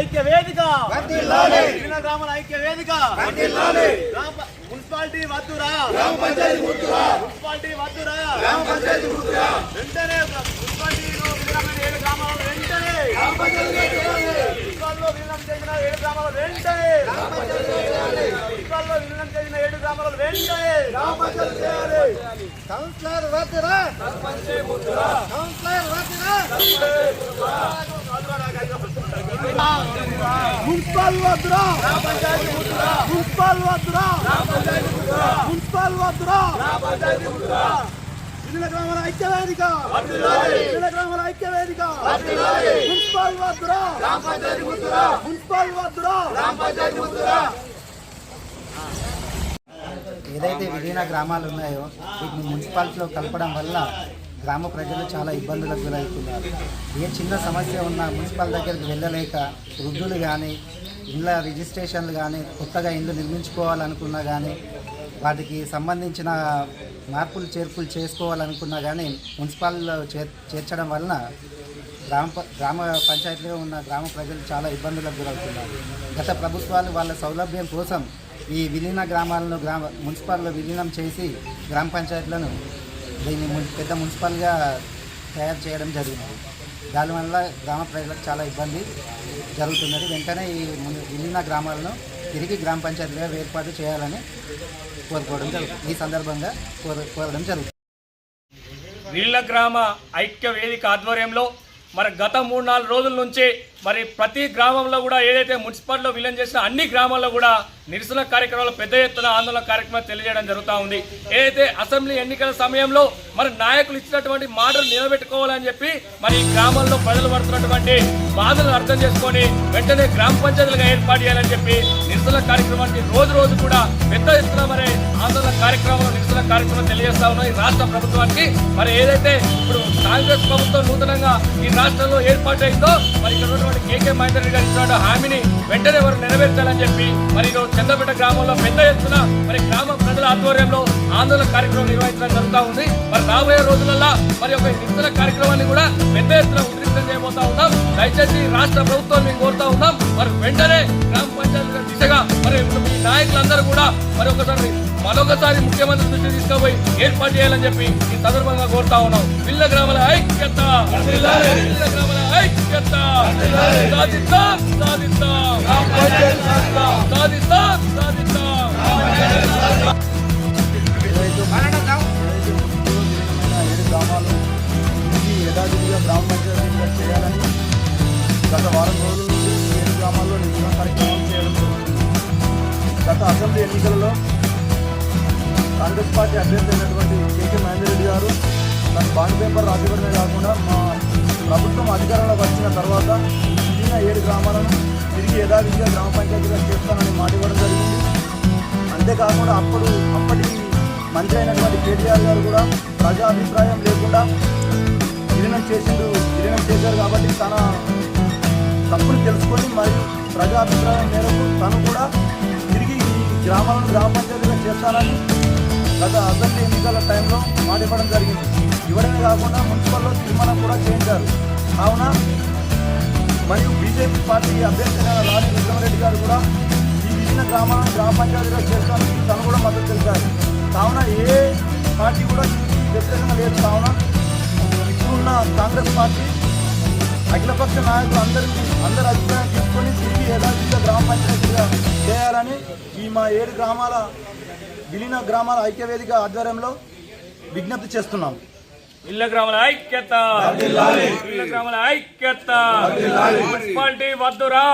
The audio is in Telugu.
ఐక్య వేదిక విలీన గ్రామాల ఐక్య వేదిక మున్సిపాలిటీ వద్దురా మున్సిపాలిటీ వద్దురా వెంటనే మున్సిపాలిటీలో విలీనమైన 7 గ్రామాలను వెంటనే మున్సిపాలిటీలో విలీనం చేసిన 7 గ్రామాలను వెంటనే మున్సిపాలిటీలో విలీనం చేసిన 7 గ్రామాలను వెంటనే కౌన్సిలర్ వద్దురా కౌన్సిలర్ వద్దురా మున్సిపల్ వద్దురా మున్సిపల్ వద్దురా మున్సిపల్ వద్దురా విలీన గ్రామాల ఐక్య వేదిక విలీన గ్రామాల ఐక్య వేదిక మున్సిపల్ వద్దురా మున్సిపల్ వద్దురా ఏదైతే విలీన గ్రామాలు ఉన్నాయో వీటిని మున్సిపాలిటీలో కలపడం వల్ల గ్రామ ప్రజలు చాలా ఇబ్బందులకు గురవుతున్నారు. ఏ చిన్న సమస్య ఉన్నా మున్సిపల్ దగ్గరికి వెళ్ళలేక వృద్ధులు కానీ ఇళ్ళ రిజిస్ట్రేషన్లు కానీ కొత్తగా ఇల్లు నిర్మించుకోవాలనుకున్నా కానీ వాటికి సంబంధించిన మార్పులు చేర్పులు చేసుకోవాలనుకున్నా కానీ మున్సిపాల్లో చేర్చడం వలన గ్రామ పంచాయతీలో ఉన్న గ్రామ ప్రజలు చాలా ఇబ్బందులకు గురవుతున్నారు. గత ప్రభుత్వాలు వాళ్ళ సౌలభ్యం కోసం ఈ విలీన గ్రామాలను మున్సిపాల్లో విలీనం చేసి గ్రామ పంచాయతీలను దీన్ని పెద్ద మున్సిపల్గా తయారు చేయడం జరిగింది. దానివల్ల గ్రామ ప్రజలకు చాలా ఇబ్బంది జరుగుతున్నది. వెంటనే ఈ విలీన గ్రామాలను తిరిగి గ్రామ పంచాయతీగా ఏర్పాటు చేయాలని కోరుకోవడం జరుగుతుంది. ఈ సందర్భంగా కోరడం జరుగుతుంది. విలీన గ్రామ ఐక్య వేదిక ఆధ్వర్యంలో మరి గత 3-4 రోజుల నుంచి మరి ప్రతి గ్రామంలో కూడా ఏదైతే మున్సిపాలిటీలో విలీనం చేసిన అన్ని గ్రామాల్లో కూడా నిరసన కార్యక్రమాలు పెద్ద ఎత్తున ఆందోళన కార్యక్రమాలు తెలియజేయడం జరుగుతూ ఉంది. ఏదైతే అసెంబ్లీ ఎన్నికల సమయంలో మరి నాయకులు ఇచ్చినటువంటి మాటలు నిలబెట్టుకోవాలని చెప్పి మరి ఈ గ్రామంలో ప్రజలు పడుతున్నటువంటి బాధలను అర్థం చేసుకొని వెంటనే గ్రామ పంచాయతీలుగా ఏర్పాటు చేయాలని చెప్పి నిరసన కార్యక్రమానికి రోజు కూడా పెద్ద ఎత్తున మరి ఆందోళన కార్యక్రమాలు నిరసన కార్యక్రమం తెలియజేస్తా ఉన్నాయి. రాష్ట్ర ప్రభుత్వానికి మరి ఏదైతే ఇప్పుడు కాంగ్రెస్ ప్రభుత్వం నూతనంగా ఈ రాష్ట్రంలో ఏర్పాటు అయిందో మరి ఇక్కడ కేకే మహేందర్ రెడ్డి గారు ఇచ్చిన హామీని వెంటనే వారు నెరవేర్చాలని చెప్పి మరి చంద్రపేట గ్రామంలో పెద్ద ఎత్తున మరి గ్రామ ప్రజల ఆధ్వర్యంలో ఆందోళన కార్యక్రమం నిర్వహించడం జరుగుతూ ఉంది. మరి రాబోయే రోజులలో మరి ఒక నిరసన కార్యక్రమాన్ని కూడా పెద్ద ఎత్తున ఉధృతం చేయబోతా ఉన్నాం. దయచేసి రాష్ట్ర ప్రభుత్వం మేము కోరుతా ఉన్నాం మరి వెంటనే గ్రామ పంచాయతీల దిశగా మరి మీ నాయకులందరూ కూడా మరొకసారి ముఖ్యమంత్రి దృష్టి తీసుకుపోయి ఏర్పాటు చేయాలని చెప్పి ఈ సందర్భంగా కోరుతా ఉన్నాం. విలీన గ్రామాల ఐక్యత విలీన గ్రామాల ఐక్యత సాధిస్తాం సాధిస్తాం సాధిస్తాం సాధిస్తాం. గ్రామాలు యథావిధిగా గ్రామ పంచాయతీగా చేయాలని గత వారం రోజుల నుంచి 7 గ్రామాల్లో నిరసన కార్యక్రమం చేయడం జరుగుతుంది. గత అసెంబ్లీ ఎన్నికలలో కాంగ్రెస్ పార్టీ అభ్యర్థి అయినటువంటి కేకే మహేందర్ రెడ్డి గారు తన బాండ్ పేపర్ రాసివ్వడమే కాకుండా మా ప్రభుత్వం అధికారంలోకి వచ్చిన తర్వాత మిగిలిన 7 గ్రామాలను తిరిగి యథావిధిగా గ్రామ పంచాయతీగా చేస్తానని మాట ఇవ్వడం జరిగింది. అంతేకాకుండా అప్పటి మంత్రి అయినటువంటి కేటీఆర్ గారు కూడా ప్రజాభిప్రాయం లేకుండా విలీనం చేశారు కాబట్టి తన తప్పును తెలుసుకొని మరియు ప్రజాభిప్రాయం మేరకు తను కూడా తిరిగి ఈ గ్రామాలను గ్రామ పంచాయతీగా చేస్తానని గత అసెంబ్లీ ఎన్నికల టైంలో మాట ఇవ్వడం జరిగింది. ఇవ్వడమే కాకుండా మున్సిపల్లో తీర్మానం కూడా చేయించారు. కావున మరియు బీజేపీ పార్టీ అభ్యర్థి అయిన రాణి విక్రమరెడ్డి గారు కూడా ఈ విలీన గ్రామాలను గ్రామ పంచాయతీగా చేస్తానని తను కూడా మద్దతు తెలిపారు. కావున ఏ పార్టీ కూడా వ్యతిరేకంగా లేదు. కావున ఇప్పుడున్న కాంగ్రెస్ పార్టీ అఖిలపక్ష నాయకులు అందరి అభిప్రాయం తీసుకొని తిరిగి యథావిధిగా గ్రామ పంచాయతీగా చేయాలని ఈ మా 7 గ్రామాల విలీన గ్రామాల ఐక్య వేదిక ఆధ్వర్యంలో విజ్ఞప్తి చేస్తున్నాం. విలీన గ్రామాల ఐక్యత విలీన గ్రామాల ఐక్యత మున్సిపాలిటీ వద్దురా.